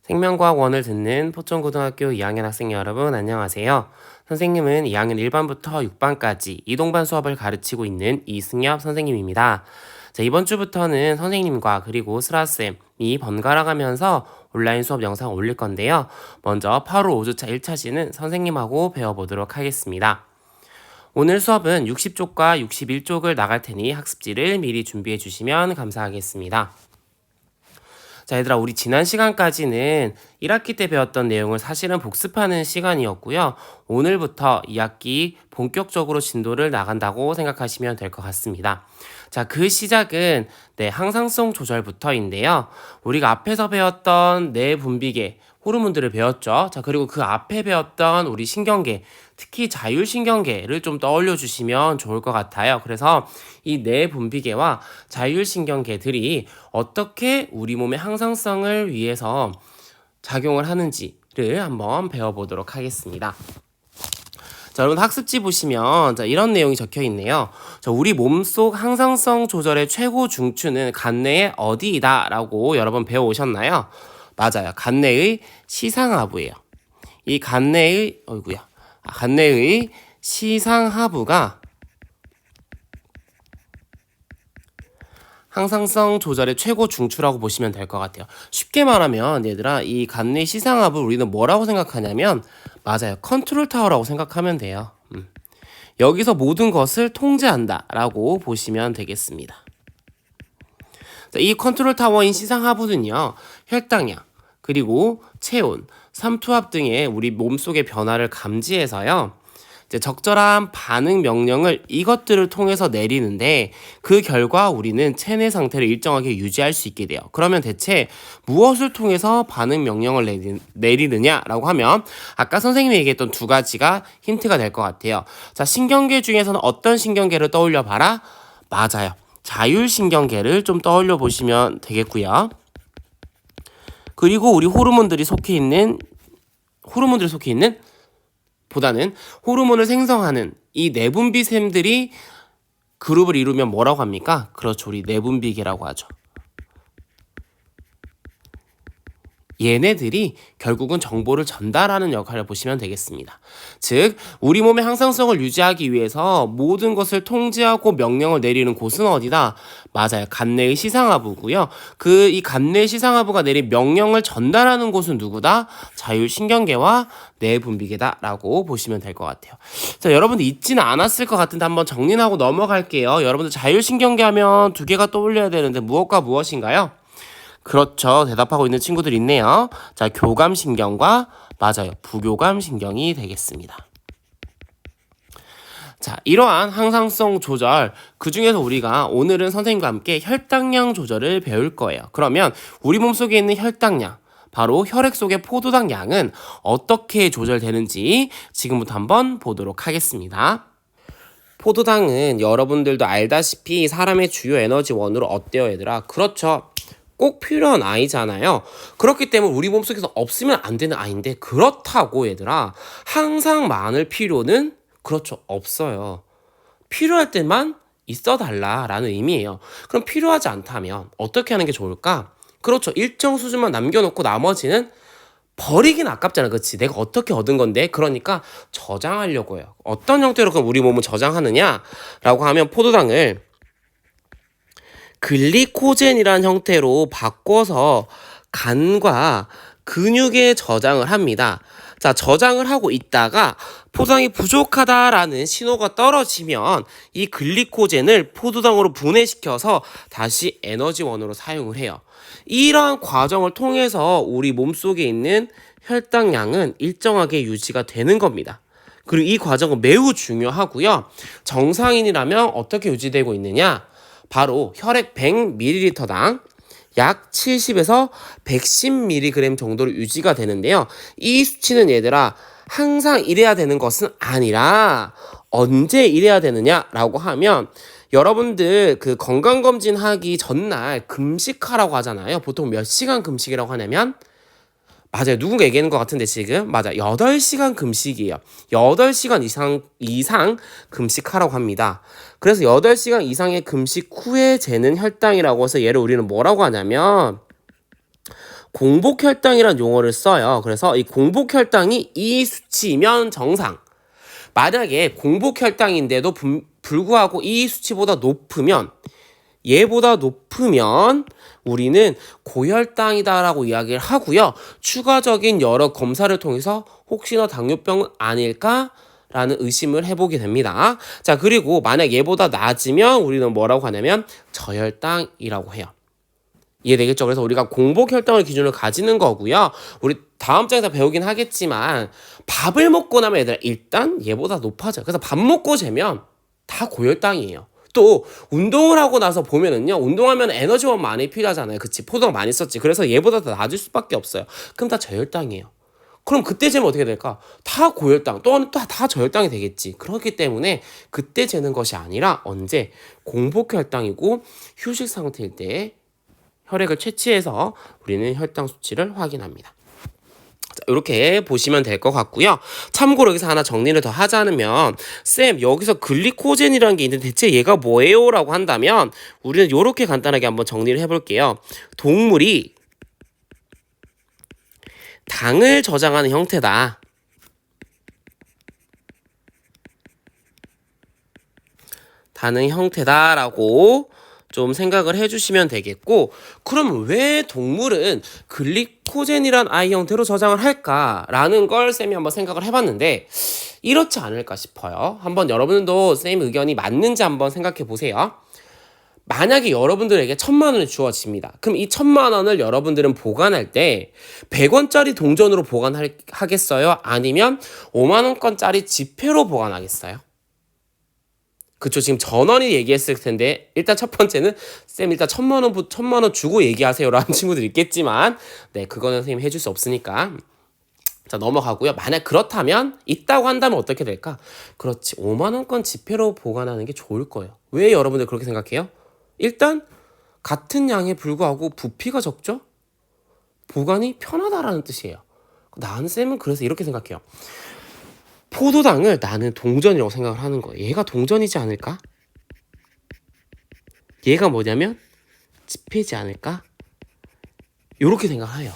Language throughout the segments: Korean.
생명과학 원을 듣는 포천고등학교 2학년 학생 여러분 안녕하세요. 선생님은 2학년 1반부터 6반까지 이동반 수업을 가르치고 있는 이승엽 선생님입니다. 자, 이번 주부터는 선생님과 그리고 슬아쌤이 번갈아 가면서 온라인 수업 영상 올릴 건데요. 먼저 8월 5주차 1차시는 선생님하고 배워보도록 하겠습니다. 오늘 수업은 60쪽과 61쪽을 나갈 테니 학습지를 미리 준비해 주시면 감사하겠습니다. 자, 얘들아, 우리 지난 시간까지는 1학기 때 배웠던 내용을 사실은 복습하는 시간이었고요. 오늘부터 2학기 본격적으로 진도를 나간다고 생각하시면 될 것 같습니다. 자, 그 시작은 항상성 조절부터인데요. 우리가 앞에서 배웠던 내분비계, 호르몬들을 배웠죠. 자, 그리고 그 앞에 배웠던 우리 신경계, 특히 자율신경계를 좀 떠올려 주시면 좋을 것 같아요. 그래서 이 내분비계와 자율신경계들이 어떻게 우리 몸의 항상성을 위해서 작용을 하는지를 한번 배워보도록 하겠습니다. 자, 여러분 학습지 보시면 이런 내용이 적혀 있네요. 자, 우리 몸속 항상성 조절의 최고 중추는 간내의 어디이다 라고 여러 번 배워오셨나요? 맞아요. 간내의 시상하부예요. 이 간내의 시상하부가 항상성 조절의 최고 중추라고 보시면 될 것 같아요. 쉽게 말하면 얘들아, 이 간내 시상하부 우리는 뭐라고 생각하냐면 맞아요. 컨트롤 타워라고 생각하면 돼요. 여기서 모든 것을 통제한다 라고 보시면 되겠습니다. 자, 이 컨트롤 타워인 시상하부는요, 혈당량, 그리고 체온, 삼투압 등의 우리 몸속의 변화를 감지해서요, 이제 적절한 반응 명령을 이것들을 통해서 내리는데 그 결과 우리는 체내 상태를 일정하게 유지할 수 있게 돼요. 그러면 대체 무엇을 통해서 반응 명령을 내리느냐라고 하면 아까 선생님이 얘기했던 두 가지가 힌트가 될 것 같아요. 자, 신경계 중에서는 어떤 신경계를 떠올려 봐라? 맞아요. 자율신경계를 좀 떠올려 보시면 되겠고요. 그리고 우리 호르몬들이 속해 있는 보다는 호르몬을 생성하는 이 내분비샘들이 그룹을 이루면 뭐라고 합니까? 그렇죠. 우리 내분비계라고 하죠. 얘네들이 결국은 정보를 전달하는 역할을 보시면 되겠습니다. 즉, 우리 몸의 항상성을 유지하기 위해서 모든 것을 통제하고 명령을 내리는 곳은 어디다? 맞아요. 간내의 시상하부고요. 이 간내의 시상하부가 내린 명령을 전달하는 곳은 누구다? 자율신경계와 내분비계다라고 보시면 될 것 같아요. 자, 여러분들 잊지는 않았을 것 같은데 한번 정리는 하고 넘어갈게요. 여러분들 자율신경계 하면 두 개가 떠올려야 되는데 무엇과 무엇인가요? 그렇죠. 대답하고 있는 친구들 있네요. 자, 교감신경과 맞아요. 부교감신경이 되겠습니다. 자, 이러한 항상성 조절, 그 중에서 우리가 오늘은 선생님과 함께 혈당량 조절을 배울 거예요. 그러면 우리 몸속에 있는 혈당량, 바로 혈액 속의 포도당 양은 어떻게 조절되는지 지금부터 한번 보도록 하겠습니다. 포도당은 여러분들도 알다시피 사람의 주요 에너지원으로 어때요, 얘들아? 그렇죠. 꼭 필요한 아이잖아요. 그렇기 때문에 우리 몸속에서 없으면 안 되는 아이인데 그렇다고 얘들아 항상 많을 필요는 그렇죠. 없어요. 필요할 때만 있어 달라라는 의미예요. 그럼 필요하지 않다면 어떻게 하는 게 좋을까? 그렇죠. 일정 수준만 남겨놓고 나머지는 버리긴 아깝잖아. 그치? 내가 어떻게 얻은 건데? 그러니까 저장하려고 해요. 어떤 형태로 그럼 우리 몸을 저장하느냐라고 하면 포도당을 글리코젠이라는 형태로 바꿔서 간과 근육에 저장을 합니다. 자, 저장을 하고 있다가 포도당이 부족하다라는 신호가 떨어지면 이 글리코젠을 포도당으로 분해시켜서 다시 에너지원으로 사용을 해요. 이러한 과정을 통해서 우리 몸속에 있는 혈당량은 일정하게 유지가 되는 겁니다. 그리고 이 과정은 매우 중요하고요. 정상인이라면 어떻게 유지되고 있느냐? 바로 혈액 100ml당 약 70에서 110mg 정도로 유지가 되는데요. 이 수치는 얘들아 항상 이래야 되는 것은 아니라 언제 이래야 되느냐라고 하면 여러분들 그 건강검진 하기 전날 금식하라고 하잖아요. 보통 몇 시간 금식이라고 하냐면 맞아요. 누군가 얘기하는 것 같은데 지금 맞아 8시간 금식이에요. 8시간 이상 금식하라고 합니다. 그래서 8시간 이상의 금식 후에 재는 혈당이라고 해서 얘를 우리는 뭐라고 하냐면 공복혈당이란 용어를 써요. 그래서 이 공복혈당이 이 수치면 정상. 만약에 공복혈당인데도 불구하고 이 수치보다 높으면 얘보다 높으면 우리는 고혈당이다라고 이야기를 하고요. 추가적인 여러 검사를 통해서 혹시나 당뇨병은 아닐까라는 의심을 해보게 됩니다. 자, 그리고 만약 얘보다 낮으면 우리는 뭐라고 하냐면 저혈당이라고 해요. 이해되겠죠? 그래서 우리가 공복혈당을 기준으로 가지는 거고요. 우리 다음 장에서 배우긴 하겠지만 밥을 먹고 나면 얘들아 일단 얘보다 높아져요. 그래서 밥 먹고 재면 다 고혈당이에요. 또 운동을 하고 나서 보면은요, 운동하면 에너지원 많이 필요하잖아요. 그치? 포도당 많이 썼지. 그래서 얘보다 더 낮을 수밖에 없어요. 그럼 다 저혈당이에요. 그럼 그때 재면 어떻게 될까? 다 고혈당 또는 다 저혈당이 되겠지. 그렇기 때문에 그때 재는 것이 아니라 언제 공복혈당이고 휴식 상태일 때 혈액을 채취해서 우리는 혈당 수치를 확인합니다. 이렇게 보시면 될 것 같고요. 참고로 여기서 하나 정리를 더 하자면 쌤 여기서 글리코젠이라는 게 있는데 대체 얘가 뭐예요? 라고 한다면 우리는 이렇게 간단하게 한번 정리를 해볼게요. 동물이 당을 저장하는 형태다. 다는 형태다라고 좀 생각을 해주시면 되겠고, 그럼 왜 동물은 글리코젠이란 I 형태로 저장을 할까라는 걸 쌤이 한번 생각을 해봤는데 이렇지 않을까 싶어요. 한번 여러분도 쌤 의견이 맞는지 한번 생각해 보세요. 만약에 여러분들에게 1,000만 원이 주어집니다. 그럼 이 1,000만 원을 여러분들은 보관할 때 100원짜리 동전으로 보관하겠어요? 아니면 5만 원권짜리 지폐로 보관하겠어요? 그쵸. 지금 전원이 얘기했을 텐데 일단 첫 번째는 쌤 일단 1,000만 원 주고 얘기하세요라는 친구들 있겠지만 네, 그거는 선생님 해줄 수 없으니까 자 넘어가고요. 만약 그렇다면 있다고 한다면 어떻게 될까? 그렇지. 5만 원권 지폐로 보관하는 게 좋을 거예요. 왜 여러분들 그렇게 생각해요? 일단 같은 양에 불구하고 부피가 적죠? 보관이 편하다라는 뜻이에요. 나는 쌤은 그래서 이렇게 생각해요. 포도당을 나는 동전이라고 생각을 하는 거예요. 얘가 동전이지 않을까? 얘가 뭐냐면 지폐지 않을까? 이렇게 생각을 해요.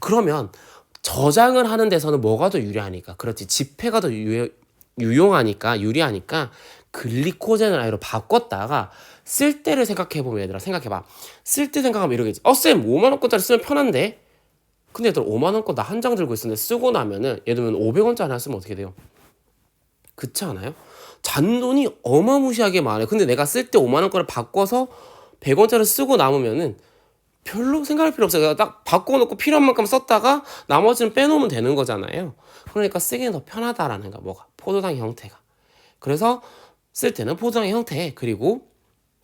그러면 저장을 하는 데서는 뭐가 더 유리하니까? 그렇지. 지폐가 더 유용하니까 유리하니까 글리코젠을 아이로 바꿨다가 쓸 때를 생각해보면 얘들아 생각해봐. 쓸 때 생각하면 이러겠지. 쌤 5만 원권짜리 쓰면 편한데? 근데 얘들 5만 원권 나 한 장 들고 있었는데 쓰고 나면은 예를 들면 500원짜리 하나 쓰면 어떻게 돼요? 그렇지 않아요? 잔돈이 어마무시하게 많아요. 근데 내가 쓸 때 5만 원권을 바꿔서 100원짜리 쓰고 남으면은 별로 생각할 필요 없어요. 그냥 딱 바꿔놓고 필요한 만큼 썼다가 나머지는 빼놓으면 되는 거잖아요. 그러니까 쓰기는 더 편하다라는 거. 뭐가? 포도당 형태가. 그래서 쓸 때는 포도당의 형태, 그리고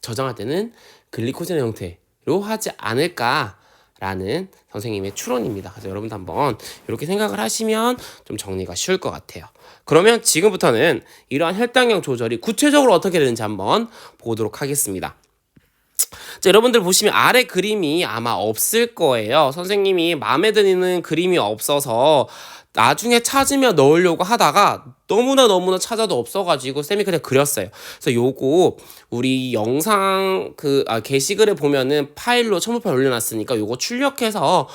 저장할 때는 글리코젠의 형태로 하지 않을까라는 선생님의 추론입니다. 그래서 여러분도 한번 이렇게 생각을 하시면 좀 정리가 쉬울 것 같아요. 그러면 지금부터는 이러한 혈당량 조절이 구체적으로 어떻게 되는지 한번 보도록 하겠습니다. 자, 여러분들 보시면 아래 그림이 아마 없을 거예요. 선생님이 마음에 드는 그림이 없어서 나중에 찾으며 넣으려고 하다가 너무나 찾아도 없어가지고 쌤이 그냥 그렸어요. 그래서 요거 우리 영상 게시글에 보면은 파일로 첨부판 올려놨으니까 요거 출력해서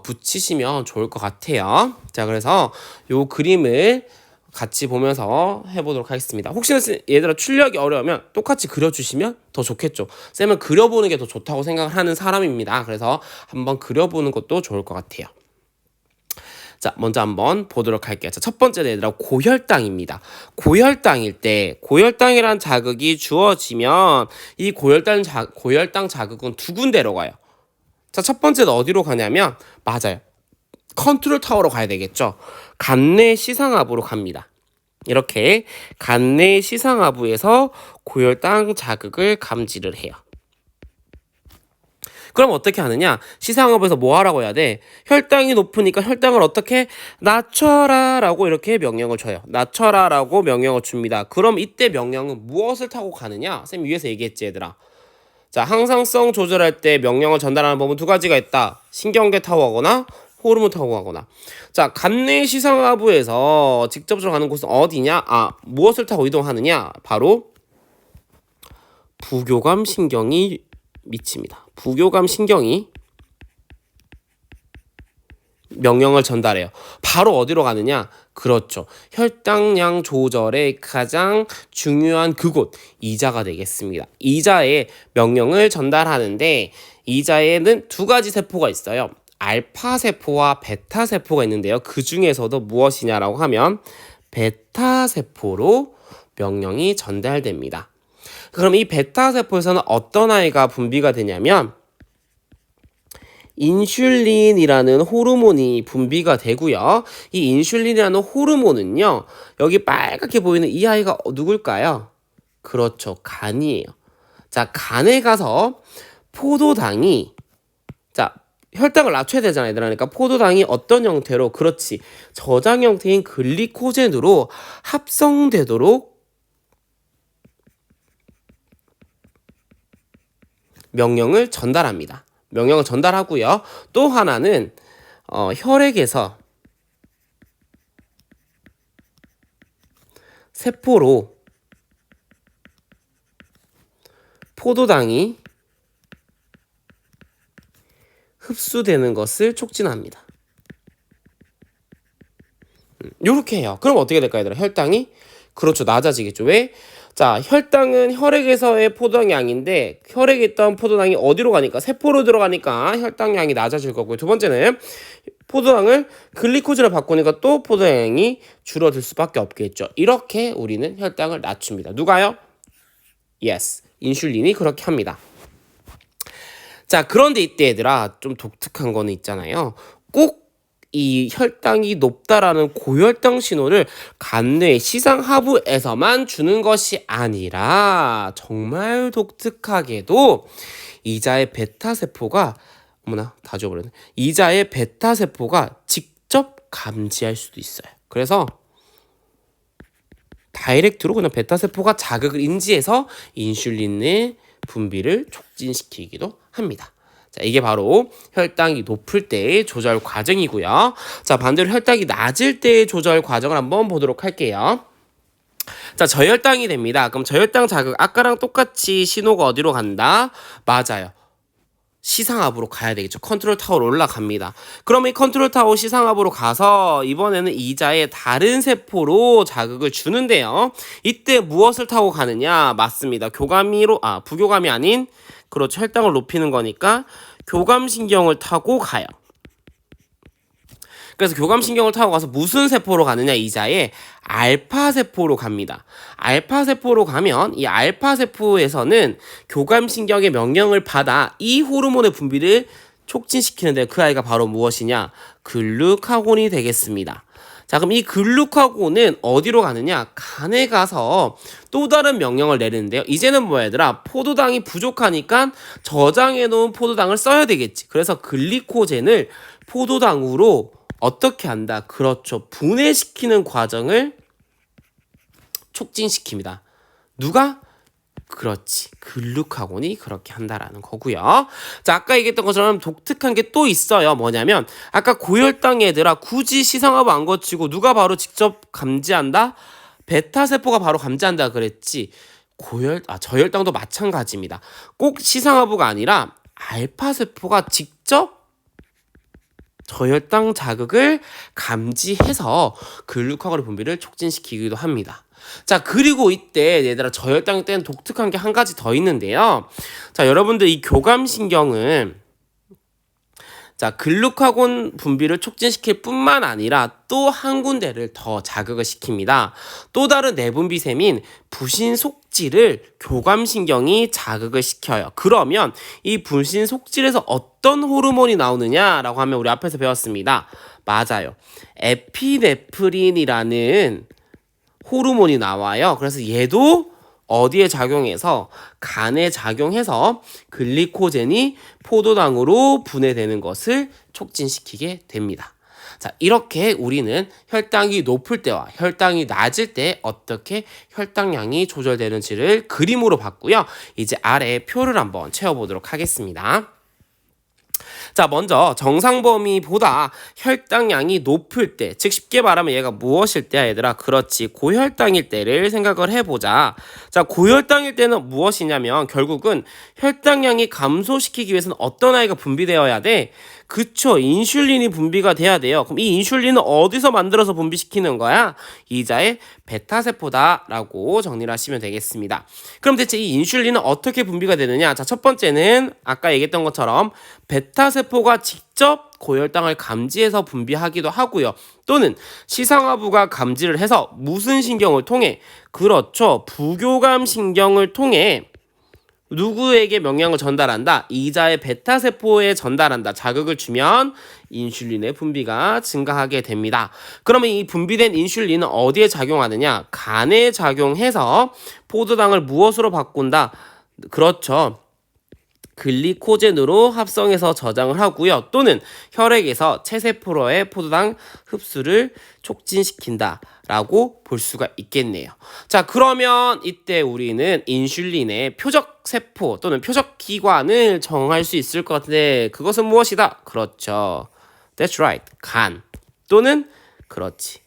붙이시면 좋을 것 같아요. 자, 그래서 요 그림을 같이 보면서 해보도록 하겠습니다. 혹시나 얘들아 출력이 어려우면 똑같이 그려주시면 더 좋겠죠. 쌤은 그려보는 게 더 좋다고 생각을 하는 사람입니다. 그래서 한번 그려보는 것도 좋을 것 같아요. 자, 먼저 한번 보도록 할게요. 자, 첫 번째는 얘들아 고혈당입니다. 고혈당일 때 고혈당이란 자극이 주어지면 이 고혈당 자극은 두 군데로 가요. 자, 첫 번째는 어디로 가냐면 맞아요. 컨트롤 타워로 가야 되겠죠. 간내 시상하부로 갑니다. 이렇게 간내 시상하부에서 고혈당 자극을 감지를 해요. 그럼 어떻게 하느냐? 시상하부에서 뭐 하라고 해야 돼? 혈당이 높으니까 혈당을 어떻게 낮춰라 라고 이렇게 명령을 줘요. 낮춰라 라고 명령을 줍니다. 그럼 이때 명령은 무엇을 타고 가느냐? 쌤 위에서 얘기했지 얘들아. 자, 항상성 조절할 때 명령을 전달하는 법은 두 가지가 있다. 신경계 타고 가거나 호르몬 타고 가거나. 자, 간내 시상하부에서 직접적으로 가는 곳은 어디냐? 무엇을 타고 이동하느냐? 바로 부교감 신경이 미칩니다. 부교감 신경이 명령을 전달해요. 바로 어디로 가느냐? 그렇죠. 혈당량 조절의 가장 중요한 그곳, 이자가 되겠습니다. 이자에 명령을 전달하는데 이자에는 두 가지 세포가 있어요. 알파 세포와 베타 세포가 있는데요. 그 중에서도 무엇이냐라고 하면 베타 세포로 명령이 전달됩니다. 그럼 이 베타 세포에서는 어떤 아이가 분비가 되냐면 인슐린이라는 호르몬이 분비가 되고요. 이 인슐린이라는 호르몬은요. 여기 빨갛게 보이는 이 아이가 누굴까요? 그렇죠. 간이에요. 자, 간에 가서 포도당이 자, 혈당을 낮춰야 되잖아요, 얘들아. 그러니까 포도당이 어떤 형태로 그렇지. 저장 형태인 글리코젠으로 합성되도록 명령을 전달합니다. 명령을 전달하고요. 또 하나는 혈액에서 세포로 포도당이 흡수되는 것을 촉진합니다. 이렇게 해요. 그럼 어떻게 될까요, 얘들아? 혈당이 그렇죠, 낮아지겠죠. 왜? 자, 혈당은 혈액에서의 포도당 양인데 혈액에 있던 포도당이 어디로 가니까? 세포로 들어가니까 혈당량이 낮아질 거고요. 두 번째는 포도당을 글리코즈로 바꾸니까 또 포도당이 줄어들 수밖에 없겠죠. 이렇게 우리는 혈당을 낮춥니다. 누가요? Yes, 인슐린이 그렇게 합니다. 자, 그런데 이때 얘들아 좀 독특한 거는 있잖아요. 꼭 이 혈당이 높다라는 고혈당 신호를 간뇌 시상하부에서만 주는 것이 아니라 정말 독특하게도 이자의 베타세포가 어머나 다 줘버렸네. 이자의 베타세포가 직접 감지할 수도 있어요. 그래서 다이렉트로 그냥 베타세포가 자극을 인지해서 인슐린의 분비를 촉진시키기도 합니다. 자, 이게 바로 혈당이 높을 때의 조절 과정이고요. 자, 반대로 혈당이 낮을 때의 조절 과정을 한번 보도록 할게요. 자, 저혈당이 됩니다. 그럼 저혈당 자극 아까랑 똑같이 신호가 어디로 간다? 맞아요. 시상압으로 가야 되겠죠. 컨트롤 타워로 올라갑니다. 그러면 이 컨트롤 타워 시상압으로 가서 이번에는 이자의 다른 세포로 자극을 주는데요. 이때 무엇을 타고 가느냐? 맞습니다. 부교감이 아닌 그렇죠. 혈당을 높이는 거니까 교감신경을 타고 가요. 그래서 교감신경을 타고 가서 무슨 세포로 가느냐? 이자의 알파세포로 갑니다. 알파세포로 가면 이 알파세포에서는 교감신경의 명령을 받아 이 호르몬의 분비를 촉진시키는데 그 아이가 바로 무엇이냐? 글루카곤이 되겠습니다. 자, 그럼 이 글루카곤은 어디로 가느냐? 간에 가서 또 다른 명령을 내리는데요. 이제는 뭐야 얘들아? 포도당이 부족하니까 저장해 놓은 포도당을 써야 되겠지. 그래서 글리코젠을 포도당으로 어떻게 한다? 그렇죠. 분해시키는 과정을 촉진시킵니다. 누가? 그렇지. 글루카곤이 그렇게 한다라는 거고요. 자, 아까 얘기했던 것처럼 독특한 게 또 있어요. 뭐냐면 아까 고혈당 얘들아 굳이 시상하부 안 거치고 누가 바로 직접 감지한다? 베타세포가 바로 감지한다 그랬지. 저혈당도 마찬가지입니다. 꼭 시상하부가 아니라 알파세포가 직접 저혈당 자극을 감지해서 글루카곤의 분비를 촉진시키기도 합니다. 자, 그리고 이때 얘들아 저혈당 때는 독특한 게 한 가지 더 있는데요. 자, 여러분들 이 교감신경은 자, 글루카곤 분비를 촉진시킬 뿐만 아니라 또 한 군데를 더 자극을 시킵니다. 또 다른 내분비샘인 부신속질을 교감신경이 자극을 시켜요. 그러면 이 부신속질에서 어떤 호르몬이 나오느냐라고 하면 우리 앞에서 배웠습니다. 맞아요. 에피네프린이라는 호르몬이 나와요. 그래서 얘도 어디에 작용해서 간에 작용해서 글리코젠이 포도당으로 분해되는 것을 촉진시키게 됩니다. 자, 이렇게 우리는 혈당이 높을 때와 혈당이 낮을 때 어떻게 혈당량이 조절되는지를 그림으로 봤고요. 이제 아래 표를 한번 채워보도록 하겠습니다. 자, 먼저 정상 범위보다 혈당량이 높을 때, 즉 쉽게 말하면 얘가 무엇일 때야 얘들아? 그렇지, 고혈당일 때를 생각을 해보자. 자, 고혈당일 때는 무엇이냐면 결국은 혈당량이 감소시키기 위해서는 어떤 아이가 분비되어야 돼? 그쵸. 인슐린이 분비가 돼야 돼요. 그럼 이 인슐린은 어디서 만들어서 분비시키는 거야? 이자의 베타세포다라고 정리를 하시면 되겠습니다. 그럼 대체 이 인슐린은 어떻게 분비가 되느냐? 자, 첫 번째는 아까 얘기했던 것처럼 베타세포가 직접 고혈당을 감지해서 분비하기도 하고요. 또는 시상하부가 감지를 해서 무슨 신경을 통해? 그렇죠. 부교감 신경을 통해 누구에게 명령을 전달한다? 이자의 베타세포에 전달한다. 자극을 주면 인슐린의 분비가 증가하게 됩니다. 그러면 이 분비된 인슐린은 어디에 작용하느냐? 간에 작용해서 포도당을 무엇으로 바꾼다? 그렇죠. 글리코젠으로 합성해서 저장을 하고요. 또는 혈액에서 체세포로의 포도당 흡수를 촉진시킨다 라고 볼 수가 있겠네요. 자, 그러면 이때 우리는 인슐린의 표적세포 또는 표적기관을 정할 수 있을 것 같은데 그것은 무엇이다? 그렇죠. That's right. 간 또는 그렇지.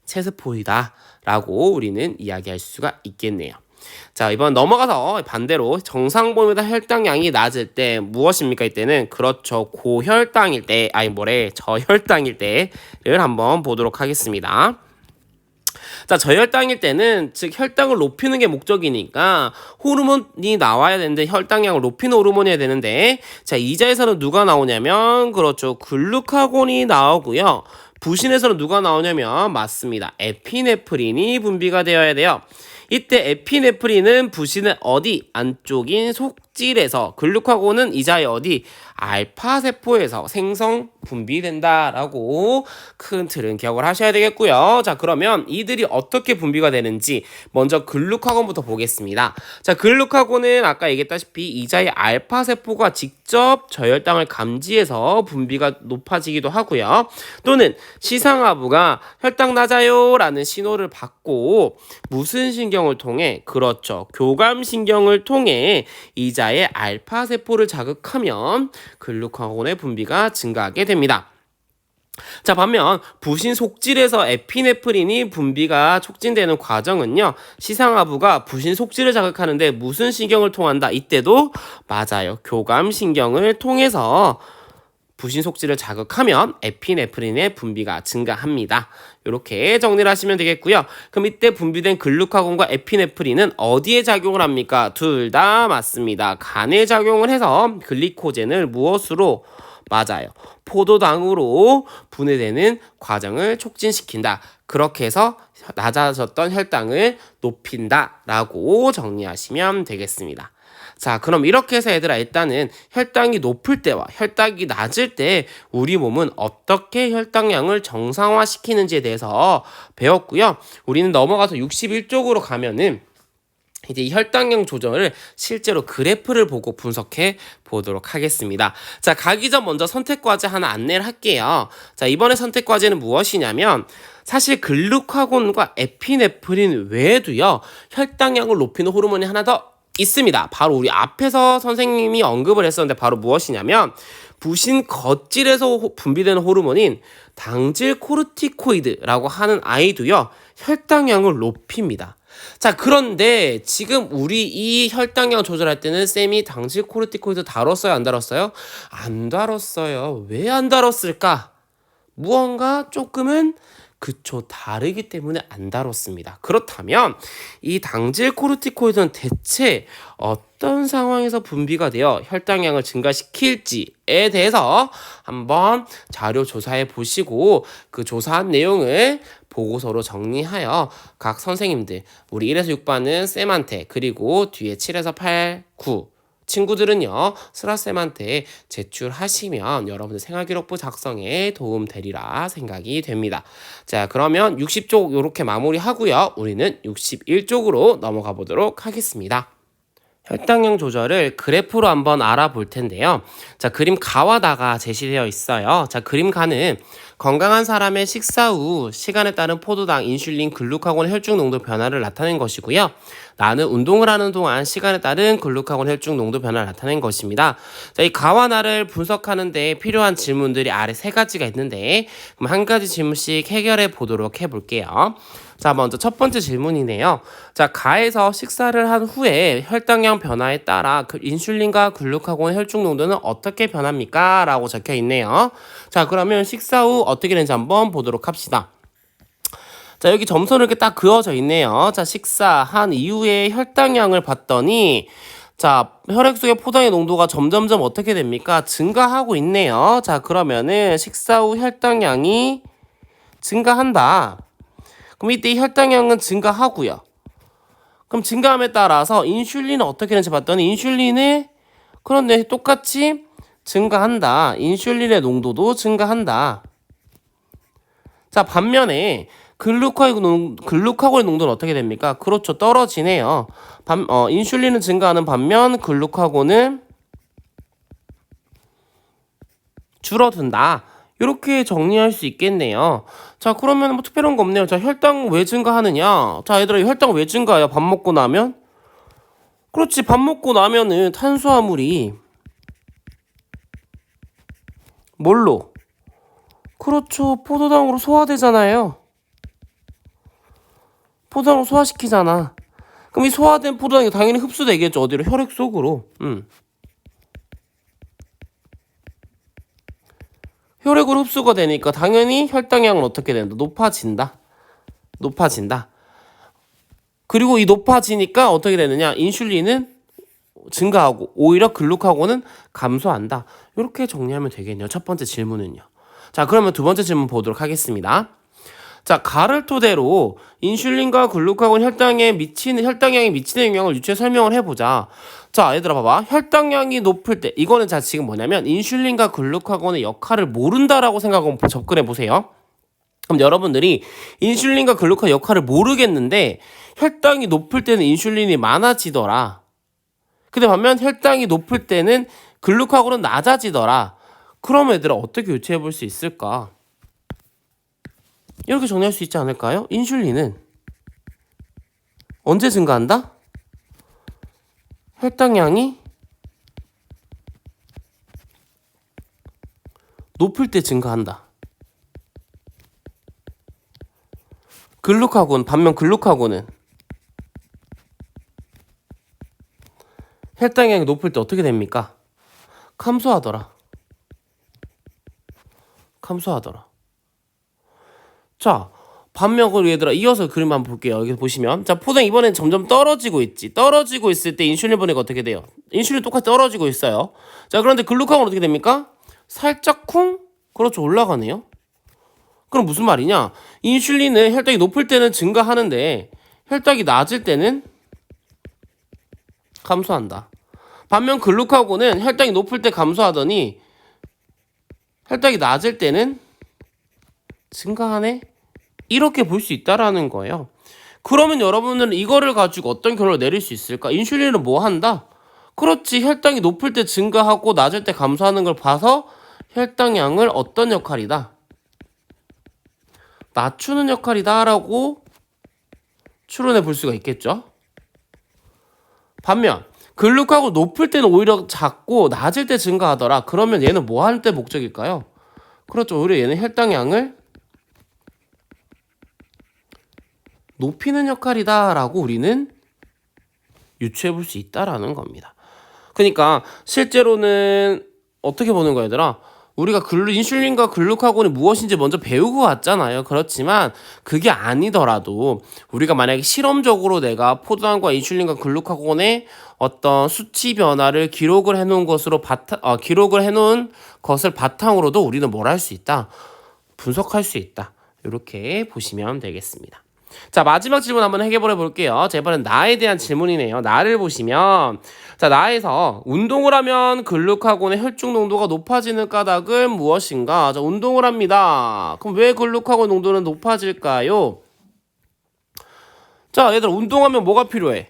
체세포이다 라고 우리는 이야기할 수가 있겠네요. 자, 이번 넘어가서 반대로 정상보다 혈당량이 낮을 때 무엇입니까? 이때는 그렇죠. 고혈당일 때, 저혈당일 때를 한번 보도록 하겠습니다. 자, 저혈당일 때는 즉 혈당을 높이는 게 목적이니까 호르몬이 나와야 되는데 혈당량을 높이는 호르몬이어야 되는데 자, 이자에서는 누가 나오냐면 그렇죠. 글루카곤이 나오고요. 부신에서는 누가 나오냐면 맞습니다. 에피네프린이 분비가 되어야 돼요. 이때 에피네프린은 부신의 어디? 안쪽인 속질에서 글루카곤은 이자의 어디? 알파세포에서 생성 분비된다라고 큰 틀은 기억을 하셔야 되겠고요. 자, 그러면 이들이 어떻게 분비가 되는지 먼저 글루카곤부터 보겠습니다. 자, 글루카곤은 아까 얘기했다시피 이자의 알파세포가 직접 저혈당을 감지해서 분비가 높아지기도 하고요. 또는 시상하부가 혈당 낮아요 라는 신호를 받고 무슨 신경을 통해? 그렇죠. 교감신경을 통해 이자의 알파세포를 자극하면 글루카곤의 분비가 증가하게 됩니다. 자, 반면 부신 속질에서 에피네프린이 분비가 촉진되는 과정은요. 시상하부가 부신 속질을 자극하는데 무슨 신경을 통한다? 이때도 맞아요. 교감신경을 통해서 부신 속질을 자극하면 에피네프린의 분비가 증가합니다. 이렇게 정리를 하시면 되겠고요. 그럼 이때 분비된 글루카곤과 에피네프린은 어디에 작용을 합니까? 둘 다 맞습니다. 간에 작용을 해서 글리코젠을 무엇으로? 맞아요. 포도당으로 분해되는 과정을 촉진시킨다. 그렇게 해서 낮아졌던 혈당을 높인다라고 정리하시면 되겠습니다. 자, 그럼 이렇게 해서 얘들아 일단은 혈당이 높을 때와 혈당이 낮을 때 우리 몸은 어떻게 혈당량을 정상화시키는지에 대해서 배웠고요. 우리는 넘어가서 61쪽으로 가면은 이제 이 혈당량 조절을 실제로 그래프를 보고 분석해 보도록 하겠습니다. 자, 가기 전 먼저 선택과제 하나 안내를 할게요. 자, 이번에 선택과제는 무엇이냐면 사실 글루카곤과 에피네프린 외에도요. 혈당량을 높이는 호르몬이 하나 더 있습니다. 바로 우리 앞에서 선생님이 언급을 했었는데 바로 무엇이냐면 부신 겉질에서 분비되는 호르몬인 당질 코르티코이드라고 하는 아이도요. 혈당량을 높입니다. 자, 그런데 지금 우리 이 혈당량 조절할 때는 쌤이 당질 코르티코이드 다뤘어요? 안 다뤘어요? 안 다뤘어요. 왜 안 다뤘을까? 무언가 조금은 그쵸, 다르기 때문에 안 다뤘습니다. 그렇다면 이 당질 코르티코이드는 대체 어떤 상황에서 분비가 되어 혈당량을 증가시킬지에 대해서 한번 자료 조사해 보시고 그 조사한 내용을 보고서로 정리하여 각 선생님들 우리 1에서 6반은 쌤한테 그리고 뒤에 7에서 8, 9 친구들은요 슬아쌤한테 제출하시면 여러분들 생활기록부 작성에 도움 되리라 생각이 됩니다. 자, 그러면 60쪽 이렇게 마무리하고요. 우리는 61쪽으로 넘어가 보도록 하겠습니다. 혈당량 조절을 그래프로 한번 알아볼 텐데요. 자, 그림 가와 다가 제시되어 있어요. 자, 그림 가는 건강한 사람의 식사 후 시간에 따른 포도당, 인슐린, 글루카곤 혈중 농도 변화를 나타낸 것이고요. 나는 운동을 하는 동안 시간에 따른 글루카곤 혈중 농도 변화를 나타낸 것입니다. 자, 이 가와 나를 분석하는데 필요한 질문들이 아래 세 가지가 있는데 그럼 한 가지 질문씩 해결해 보도록 해볼게요. 자, 먼저 첫 번째 질문이네요. 자, 가에서 식사를 한 후에 혈당량 변화에 따라 인슐린과 글루카곤 혈중 농도는 어떻게 변합니까? 라고 적혀 있네요. 자, 그러면 식사 후 어떻게 되는지 한번 보도록 합시다. 자, 여기 점선을 이렇게 딱 그어져 있네요. 자, 식사한 이후에 혈당량을 봤더니 자, 혈액 속의 포도당의 농도가 점점점 어떻게 됩니까? 증가하고 있네요. 자, 그러면은 식사 후 혈당량이 증가한다. 그럼 이때 혈당량은 증가하고요. 그럼 증가함에 따라서 인슐린은 어떻게 되는지 봤더니 인슐린은 그런데 똑같이 증가한다. 인슐린의 농도도 증가한다. 자, 반면에 글루카곤의 농도는 어떻게 됩니까? 그렇죠. 떨어지네요. 인슐린은 증가하는 반면 글루카곤은 줄어든다. 이렇게 정리할 수 있겠네요. 자, 그러면 뭐 특별한 거 없네요. 자, 혈당 왜 증가하느냐? 자, 얘들아, 혈당 왜 증가해요? 밥 먹고 나면? 그렇지, 밥 먹고 나면은 탄수화물이 뭘로? 그렇죠, 포도당으로 소화되잖아요. 포도당으로 소화시키잖아. 그럼 이 소화된 포도당이 당연히 흡수되겠죠. 어디로? 혈액 속으로. 혈액으로 흡수가 되니까 당연히 혈당량은 어떻게 된다? 높아진다. 높아진다. 그리고 이 높아지니까 어떻게 되느냐? 인슐린은 증가하고 오히려 글루카곤은 감소한다. 이렇게 정리하면 되겠네요. 첫 번째 질문은요. 자, 그러면 두 번째 질문 보도록 하겠습니다. 자, 가를 토대로 인슐린과 글루카곤 혈당량에 미치는 영향을 유추해 설명을 해보자. 자, 얘들아 봐봐. 혈당량이 높을 때 이거는 자 지금 뭐냐면 인슐린과 글루카곤의 역할을 모른다라고 생각하고 접근해 보세요. 그럼 여러분들이 인슐린과 글루카곤 역할을 모르겠는데 혈당이 높을 때는 인슐린이 많아지더라. 근데 반면 혈당이 높을 때는 글루카곤은 낮아지더라. 그럼 얘들아 어떻게 유추해 볼 수 있을까? 이렇게 정리할 수 있지 않을까요? 인슐린은 언제 증가한다? 혈당량이 높을 때 증가한다. 반면 글루카곤은 혈당량이 높을 때 어떻게 됩니까? 감소하더라. 자, 반면 얘들아 이어서 그림 한번 볼게요. 여기 보시면 자, 포도당 이번엔 점점 떨어지고 있지. 떨어지고 있을 때 인슐린 분해가 어떻게 돼요? 인슐린 똑같이 떨어지고 있어요. 자, 그런데 글루카곤은 어떻게 됩니까? 살짝 그렇죠, 올라가네요. 그럼 무슨 말이냐? 인슐린은 혈당이 높을 때는 증가하는데 혈당이 낮을 때는 감소한다. 반면 글루카곤은 혈당이 높을 때 감소하더니 혈당이 낮을 때는 증가하네? 이렇게 볼 수 있다라는 거예요. 그러면 여러분은 이거를 가지고 어떤 결론을 내릴 수 있을까? 인슐린은 뭐 한다? 그렇지, 혈당이 높을 때 증가하고 낮을 때 감소하는 걸 봐서 혈당량을 어떤 역할이다? 낮추는 역할이다라고 추론해 볼 수가 있겠죠. 반면 글루카곤 높을 때는 오히려 작고 낮을 때 증가하더라. 그러면 얘는 뭐 할 때 목적일까요? 그렇죠, 오히려 얘는 혈당량을 높이는 역할이다라고 우리는 유추해 볼 수 있다라는 겁니다. 그러니까 실제로는 어떻게 보는 거야, 얘들아? 우리가 인슐린과 글루카곤이 무엇인지 먼저 배우고 왔잖아요. 그렇지만 그게 아니더라도 우리가 만약에 실험적으로 내가 포도당과 인슐린과 글루카곤의 어떤 수치 변화를 기록을 해놓은 것을 바탕으로도 우리는 뭘 할 수 있다? 분석할 수 있다. 이렇게 보시면 되겠습니다. 자, 마지막 질문 한번 해결해 볼게요. 자, 이번엔 나에 대한 질문이네요. 나를 보시면 자, 나에서 운동을 하면 글루카곤의 혈중 농도가 높아지는 까닭은 무엇인가? 자, 운동을 합니다. 그럼 왜 글루카곤 농도는 높아질까요? 자, 얘들아, 운동하면 뭐가 필요해?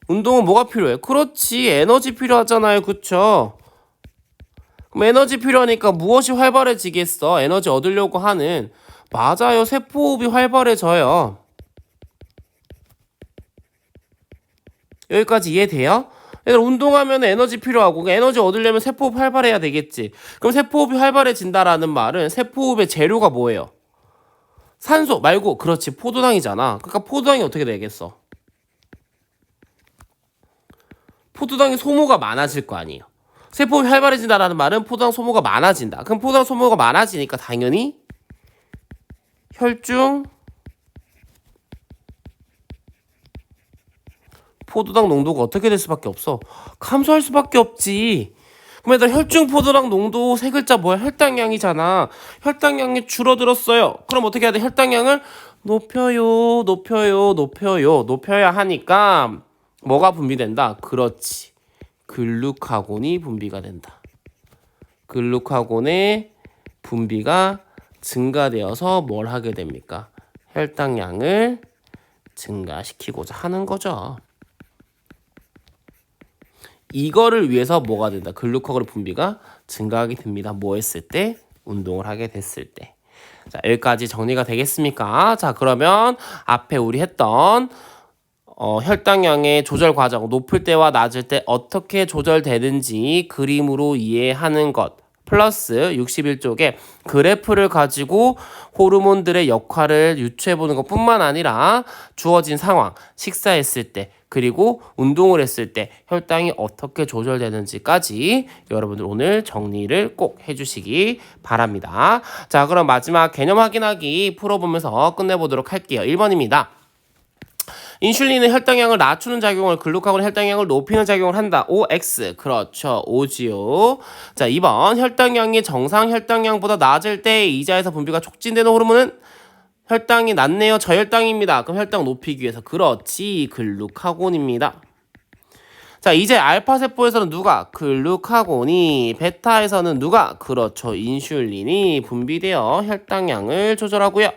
운동은 뭐가 필요해? 그렇지, 에너지 필요하잖아요. 그쵸? 그럼 에너지 필요하니까 무엇이 활발해지겠어? 에너지 얻으려고 하는. 맞아요. 세포호흡이 활발해져요. 여기까지 이해돼요? 얘들 운동하면 에너지 필요하고 그 에너지 얻으려면 세포호흡 활발해야 되겠지. 그럼 세포호흡이 활발해진다라는 말은 세포호흡의 재료가 뭐예요? 산소 말고 그렇지 포도당이잖아. 그러니까 포도당이 어떻게 되겠어? 포도당의 소모가 많아질 거 아니에요. 세포호흡이 활발해진다라는 말은 포도당 소모가 많아진다. 그럼 포도당 소모가 많아지니까 당연히 혈중 포도당 농도가 어떻게 될 수밖에 없어? 감소할 수밖에 없지. 그럼 얘들 혈중 포도당 농도 세 글자 뭐야? 혈당량이잖아. 혈당량이 줄어들었어요. 그럼 어떻게 해야 돼? 혈당량을 높여야 하니까 뭐가 분비된다? 그렇지. 글루카곤이 분비가 된다. 글루카곤의 분비가 증가되어서 뭘 하게 됩니까? 혈당량을 증가시키고자 하는 거죠. 이거를 위해서 뭐가 된다? 글루카곤의 분비가 증가하게 됩니다. 뭐 했을 때? 운동을 하게 됐을 때. 자, 여기까지 정리가 되겠습니까? 자, 그러면 앞에 우리 했던 혈당량의 조절 과정, 높을 때와 낮을 때 어떻게 조절되는지 그림으로 이해하는 것. 플러스 61쪽에 그래프를 가지고 호르몬들의 역할을 유추해보는 것뿐만 아니라 주어진 상황, 식사했을 때 그리고 운동을 했을 때 혈당이 어떻게 조절되는지까지 여러분들 오늘 정리를 꼭 해주시기 바랍니다. 자, 그럼 마지막 개념 확인하기 풀어보면서 끝내보도록 할게요. 1번입니다. 인슐린은 혈당량을 낮추는 작용을, 글루카곤은 혈당량을 높이는 작용을 한다. OX. 그렇죠. O지요. 자, 2번. 혈당량이 정상 혈당량보다 낮을 때 이자에서 분비가 촉진되는 호르몬은 혈당이 낮네요. 저혈당입니다. 그럼 혈당 높이기 위해서. 그렇지. 글루카곤입니다. 자, 이제 알파세포에서는 누가? 글루카곤이. 베타에서는 누가? 그렇죠. 인슐린이 분비되어 혈당량을 조절하고요.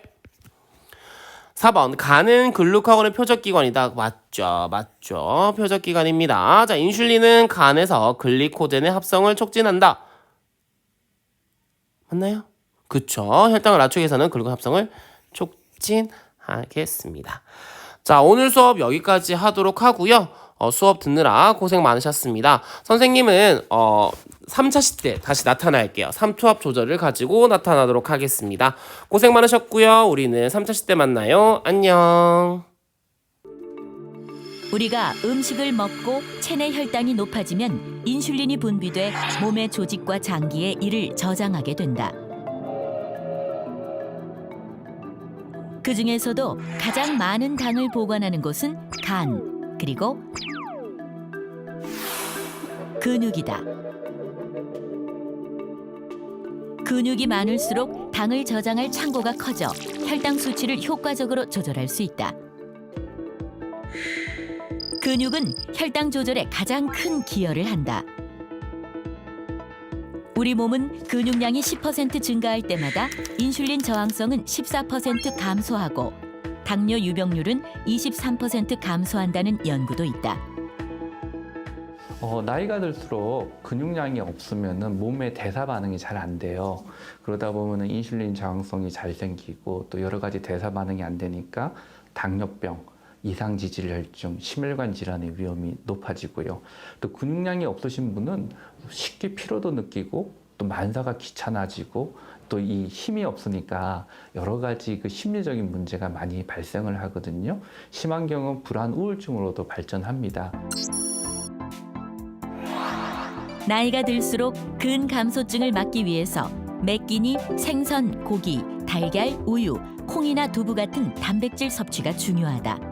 4번 간은 글루카곤의 표적기관이다. 맞죠. 표적기관입니다. 자, 인슐린은 간에서 글리코젠의 합성을 촉진한다. 맞나요? 그쵸. 혈당을 낮추기 위해서는 글루코겐 합성을 촉진하겠습니다. 자, 오늘 수업 여기까지 하도록 하고요. 수업 듣느라 고생 많으셨습니다. 선생님은 3차 시대 다시 나타날게요. 3투압 조절을 가지고 나타나도록 하겠습니다. 고생 많으셨고요. 우리는 3차 시대 만나요. 안녕. 우리가 음식을 먹고 체내 혈당이 높아지면 인슐린이 분비돼 몸의 조직과 장기에 이를 저장하게 된다. 그 중에서도 가장 많은 당을 보관하는 곳은 간, 그리고 근육이다. 근육이 많을수록 당을 저장할 창고가 커져 혈당 수치를 효과적으로 조절할 수 있다. 근육은 혈당 조절에 가장 큰 기여를 한다. 우리 몸은 근육량이 10% 증가할 때마다 인슐린 저항성은 14% 감소하고 당뇨 유병률은 23% 감소한다는 연구도 있다. 나이가 들수록 근육량이 없으면 몸의 대사 반응이 잘 안 돼요. 그러다 보면 인슐린 저항성이 잘 생기고 또 여러 가지 대사 반응이 안 되니까 당뇨병, 이상지질혈증, 심혈관 질환의 위험이 높아지고요. 또 근육량이 없으신 분은 쉽게 피로도 느끼고 또 만사가 귀찮아지고 또 이 힘이 없으니까 여러 가지 그 심리적인 문제가 많이 발생을 하거든요. 심한 경우는 불안 우울증으로도 발전합니다. 나이가 들수록 근감소증을 막기 위해서 매 끼니 생선, 고기, 달걀, 우유, 콩이나 두부 같은 단백질 섭취가 중요하다.